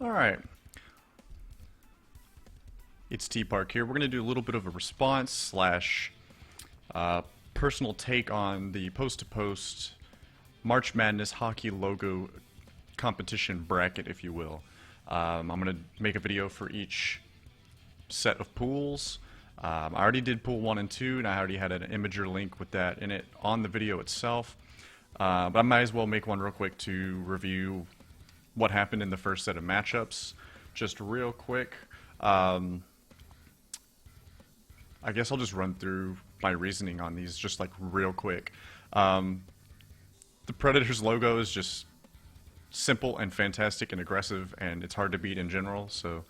Alright, it's T-Park here. We're going to do a little bit of a response slash personal take on the Post2Post March Madness hockey logo competition bracket, if you will. I'm going to make a video for each set of pools. I already did pool 1 and 2, and I already had an imager link with that in it on the video itself. But I might as well make one real quick to review what happened in the first set of matchups, just real quick. I guess I'll just run through my reasoning on these just like real quick. The Predators logo is just simple and fantastic and aggressive, and it's hard to beat in general, so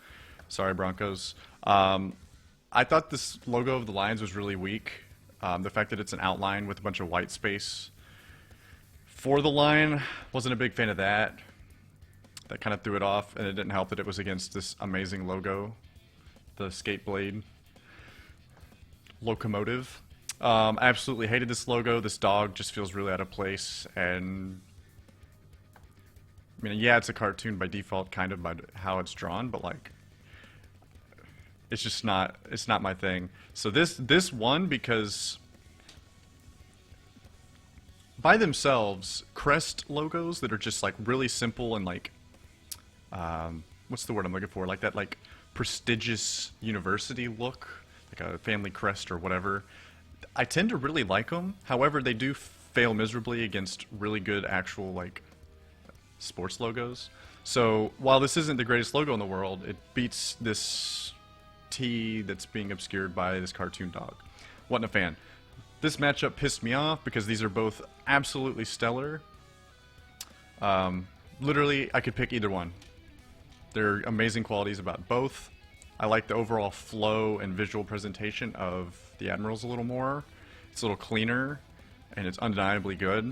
sorry Broncos. I thought this logo of the Lions was really weak. The fact that it's an outline with a bunch of white space for the line, wasn't a big fan of that. That kind of threw it off, and it didn't help that it was against this amazing logo, the skate blade locomotive. I absolutely hated this logo. This dog just feels really out of place, and I mean, yeah, it's a cartoon by default, kind of by how it's drawn, but like, it's just not. It's not my thing. So this won because by themselves, crest logos that are just like really simple and like, what's the word I'm looking for? Like that like prestigious university look, like a family crest or whatever. I tend to really like them. However, they do fail miserably against really good actual like sports logos. So while this isn't the greatest logo in the world, it beats this T that's being obscured by this cartoon dog. Wasn't a fan. This matchup pissed me off because these are both absolutely stellar. Literally, I could pick either one. There are amazing qualities about both. I like the overall flow and visual presentation of the Admirals a little more. It's a little cleaner, and it's undeniably good.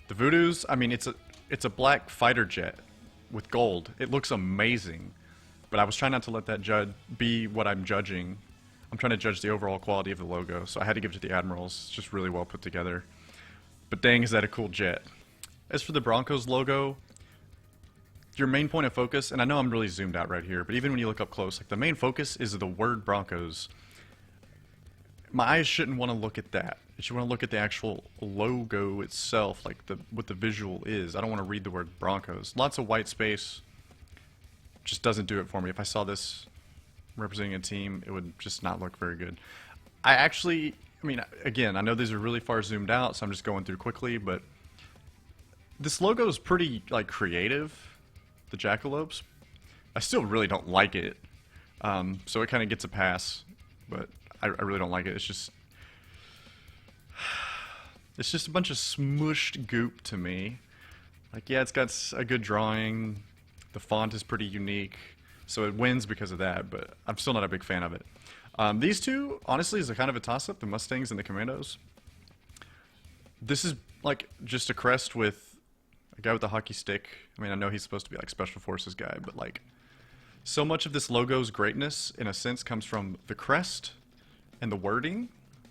The Voodoos, I mean, it's a black fighter jet with gold. It looks amazing, but I was trying not to let that be what I'm judging. I'm trying to judge the overall quality of the logo, so I had to give it to the Admirals. It's just really well put together. But dang, is that a cool jet. As for the Broncos logo, your main point of focus, and I know I'm really zoomed out right here, but even when you look up close, like the main focus is the word Broncos. My eyes shouldn't want to look at that. You should want to look at the actual logo itself, like what the visual is. I don't want to read the word Broncos. Lots of white space just doesn't do it for me. If I saw this representing a team, it would just not look very good. I mean, again, I know these are really far zoomed out, so I'm just going through quickly, but this logo is pretty like creative. The jackalopes, I still really don't like it, so it kind of gets a pass, but I really don't like it. It's just a bunch of smushed goop to me. Like, yeah, it's got a good drawing, the font is pretty unique, so it wins because of that, but I'm still not a big fan of it. These two, honestly, is a kind of a toss-up, the Mustangs and the Commandos. This is like just a crest with a guy with a hockey stick. I mean, I know he's supposed to be like Special Forces guy, but like, so much of this logo's greatness, in a sense, comes from the crest and the wording,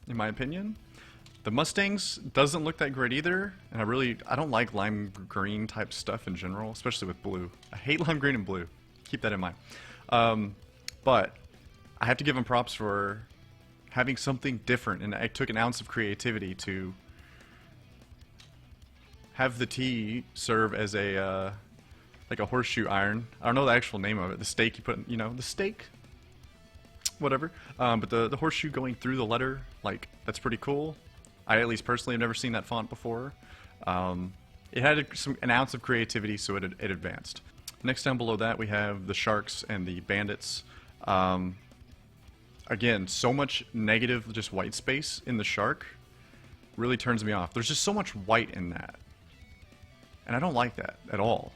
in my opinion. The Mustangs doesn't look that great either, and I don't like lime green type stuff in general, especially with blue. I hate lime green and blue. Keep that in mind. But I have to give them props for having something different, and it took an ounce of creativity to have the T serve as a like a horseshoe iron. I don't know the actual name of it. The stake you put, the stake, whatever. But the horseshoe going through the letter, like, that's pretty cool. I at least personally have never seen that font before. It had an ounce of creativity, so it advanced. Next down below that we have the Sharks and the Bandits. Again, so much negative, just white space in the Shark really turns me off. There's just so much white in that. And I don't like that at all.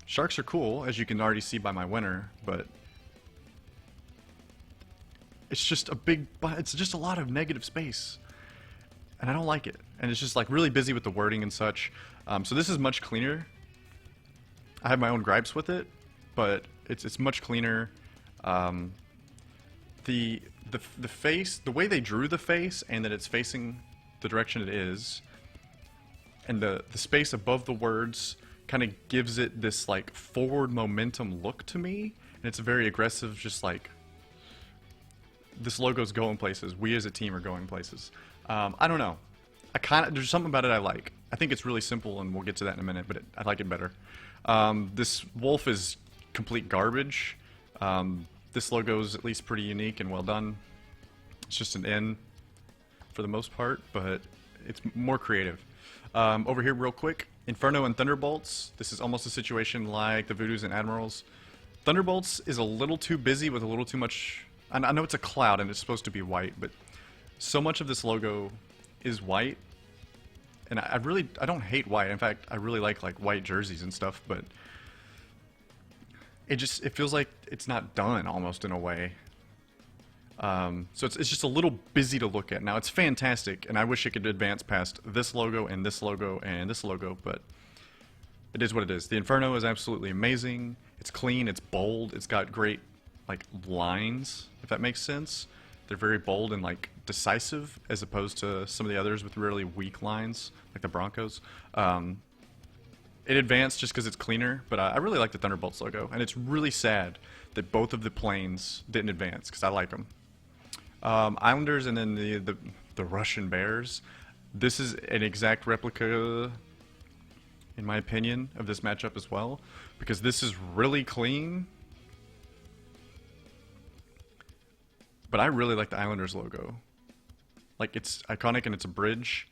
Sharks are cool, as you can already see by my winner, but it's just a lot of negative space. And I don't like it. And it's just like really busy with the wording and such. So this is much cleaner. I have my own gripes with it, but it's much cleaner. The face, the way they drew the face, and that it's facing the direction it is, and the space above the words kind of gives it this like forward momentum look to me, and it's a very aggressive, just like this logo's going places. We as a team are going places. I don't know. There's something about it I like. I think it's really simple, and we'll get to that in a minute, but I like it better. This wolf is complete garbage. This logo is at least pretty unique and well done. It's just an N for the most part, but it's more creative. Over here real quick, Inferno and Thunderbolts. This is almost a situation like the Voodoos and Admirals. Thunderbolts is a little too busy with a little too much... I know it's a cloud and it's supposed to be white, but so much of this logo is white. And I don't hate white. In fact, I really like white jerseys and stuff, but it feels like it's not done almost in a way. So it's just a little busy to look at. Now it's fantastic, and I wish it could advance past this logo and this logo and this logo, but it is what it is. The Inferno is absolutely amazing. It's clean, it's bold, it's got great like lines, if that makes sense. They're very bold and like decisive, as opposed to some of the others with really weak lines, like the Broncos. It advanced just because it's cleaner, but I really like the Thunderbolts logo, and it's really sad that both of the planes didn't advance, because I like them. Islanders and then the Russian Bears. This is an exact replica, in my opinion, of this matchup as well, because this is really clean. But I really like the Islanders logo. Like, it's iconic and it's a bridge.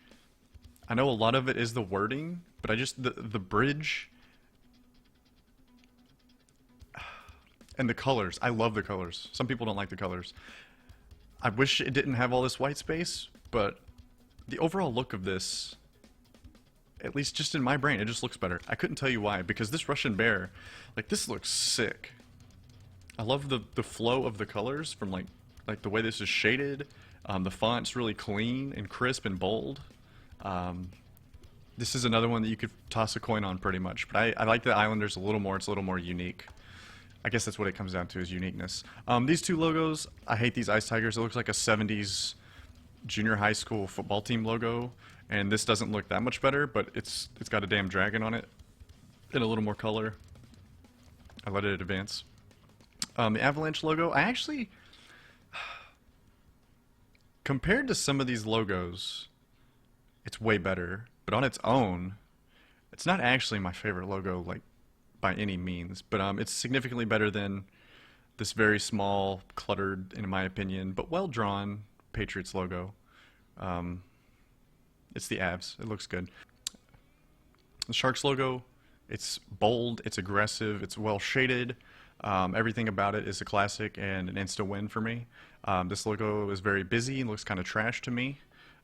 I know a lot of it is the wording, but the bridge and the colors. I love the colors. Some people don't like the colors. I wish it didn't have all this white space, but the overall look of this, at least just in my brain, it just looks better. I couldn't tell you why, because this Russian bear, like, this looks sick. I love the flow of the colors from like the way this is shaded. The font's really clean and crisp and bold. This is another one that you could toss a coin on pretty much, but I like the Islanders a little more. It's a little more unique. I guess that's what it comes down to, is uniqueness. These two logos, I hate these Ice Tigers. It looks like a 70s junior high school football team logo, and this doesn't look that much better, but it's got a damn dragon on it and a little more color. I let it advance. The Avalanche logo, I actually... Compared to some of these logos, it's way better, but on its own, it's not actually my favorite logo, like, by any means, but it's significantly better than this very small, cluttered, in my opinion, but well-drawn Patriots logo. It's the Avs. It looks good. The Sharks logo, it's bold, it's aggressive, it's well-shaded. Everything about it is a classic and an insta-win for me. This logo is very busy and looks kind of trash to me.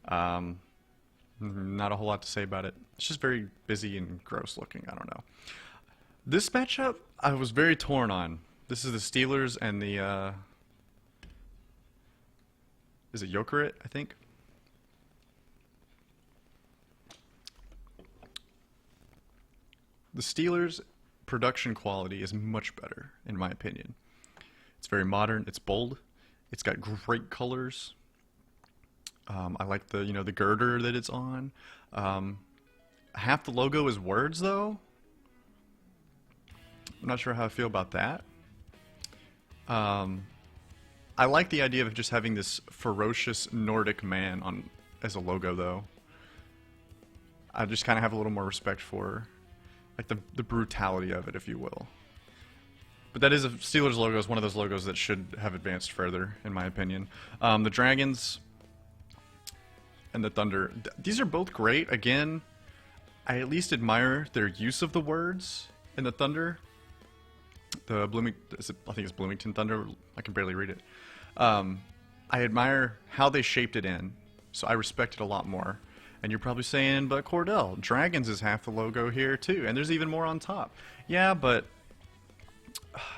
Not a whole lot to say about it. It's just very busy and gross looking. I don't know. This matchup, I was very torn on. This is the Steelers and the, is it Jokerit, I think? The Steelers' production quality is much better, in my opinion. It's very modern, it's bold, it's got great colors. I like the girder that it's on. Half the logo is words, though. I'm not sure how I feel about that. I like the idea of just having this ferocious Nordic man as a logo, though. I just kind of have a little more respect for, like, the brutality of it, if you will. But that is a Steelers logo is one of those logos that should have advanced further, in my opinion. The Dragons and the Thunder, these are both great. Again, I at least admire their use of the words in the Thunder. I think it's Bloomington Thunder. I can barely read it. I admire how they shaped it in, so I respect it a lot more. And you're probably saying, but Cordell, Dragons is half the logo here too, and there's even more on top. Yeah, but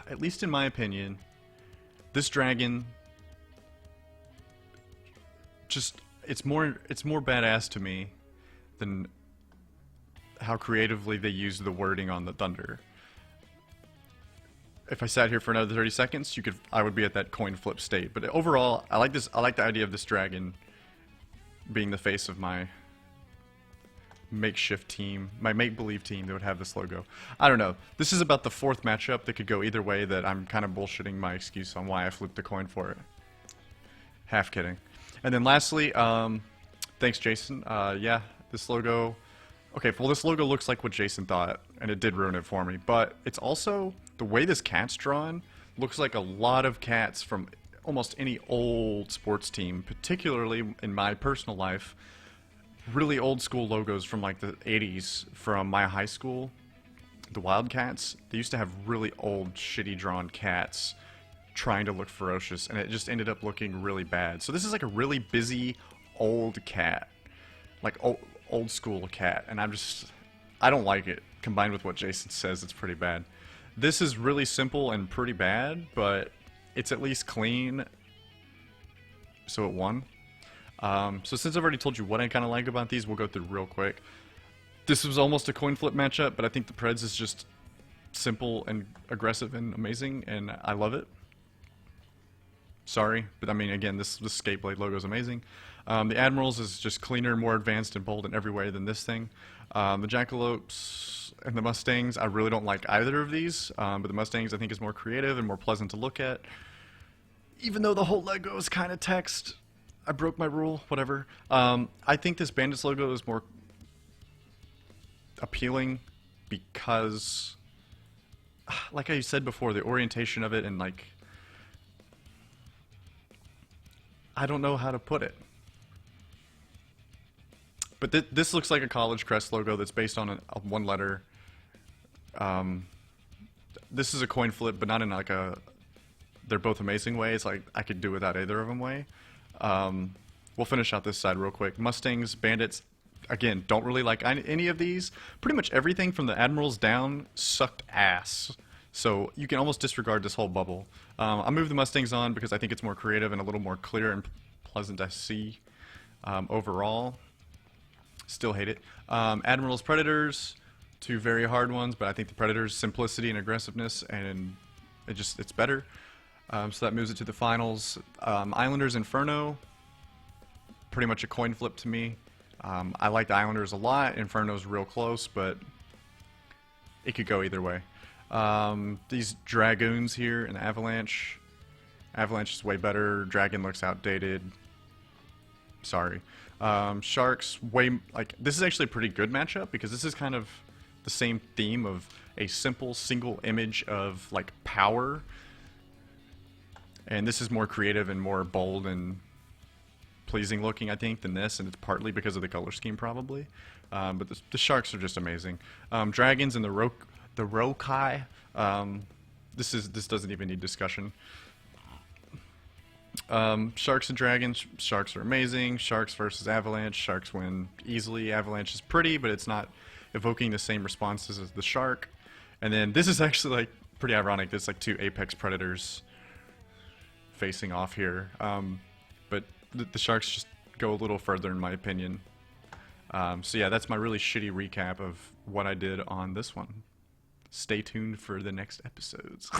at least in my opinion, this dragon just it's more badass to me than how creatively they used the wording on the Thunder. If I sat here for another 30 seconds, I would be at that coin flip state. But overall, I like the idea of this dragon being the face of my makeshift team, my make-believe team that would have this logo. I don't know. This is about the fourth matchup that could go either way that I'm kind of bullshitting my excuse on why I flipped the coin for it. Half kidding. And then lastly, thanks Jason. Yeah, this logo... Okay, well this logo looks like what Jason thought, and it did ruin it for me, but it's also, the way this cat's drawn, looks like a lot of cats from almost any old sports team, particularly in my personal life. Really old school logos from like the 80s from my high school, the Wildcats. They used to have really old, shitty drawn cats trying to look ferocious, and it just ended up looking really bad. So this is like a really busy, old cat. Like old school cat, and I don't like it. Combined with what Jason says, it's pretty bad. This is really simple and pretty bad, but it's at least clean, so it won. So since I've already told you what I kind of like about these, we'll go through real quick. This was almost a coin flip matchup, but I think the Preds is just simple and aggressive and amazing, and I love it. Sorry, but I mean, again, this Skateblade logo is amazing. The Admirals is just cleaner, more advanced, and bold in every way than this thing. The Jackalopes and the Mustangs, I really don't like either of these, but the Mustangs I think is more creative and more pleasant to look at. Even though the whole logo is kind of text, I broke my rule, whatever. I think this Bandits logo is more appealing because, like I said before, the orientation of it and like, I don't know how to put it. But this looks like a college crest logo that's based on a one letter. This is a coin flip, but not in like a they're both amazing way. It's like I could do without either of them way. We'll finish out this side real quick. Mustangs, Bandits, again, don't really like any of these. Pretty much everything from the Admirals down sucked ass. So you can almost disregard this whole bubble. I moved the Mustangs on because I think it's more creative and a little more clear and pleasant to see overall. Still hate it. Admirals, Predators, two very hard ones, but I think the Predators' simplicity and aggressiveness, and it's better. So that moves it to the finals. Islanders, Inferno, pretty much a coin flip to me. I like the Islanders a lot. Inferno's real close, but it could go either way. These Dragoons here and Avalanche. Avalanche is way better. Dragon looks outdated. Sorry. Sharks, this is actually a pretty good matchup because this is kind of the same theme of a simple single image of like power. And this is more creative and more bold and pleasing looking, I think, than this, and it's partly because of the color scheme probably. But the Sharks are just amazing. Dragons and the Rokai. This doesn't even need discussion. Sharks and Dragons. Sharks are amazing. Sharks versus Avalanche. Sharks win easily. Avalanche is pretty, but it's not evoking the same responses as the Shark. And then this is actually like pretty ironic. There's like two apex predators facing off here. But the Sharks just go a little further in my opinion. So yeah, that's my really shitty recap of what I did on this one. Stay tuned for the next episodes.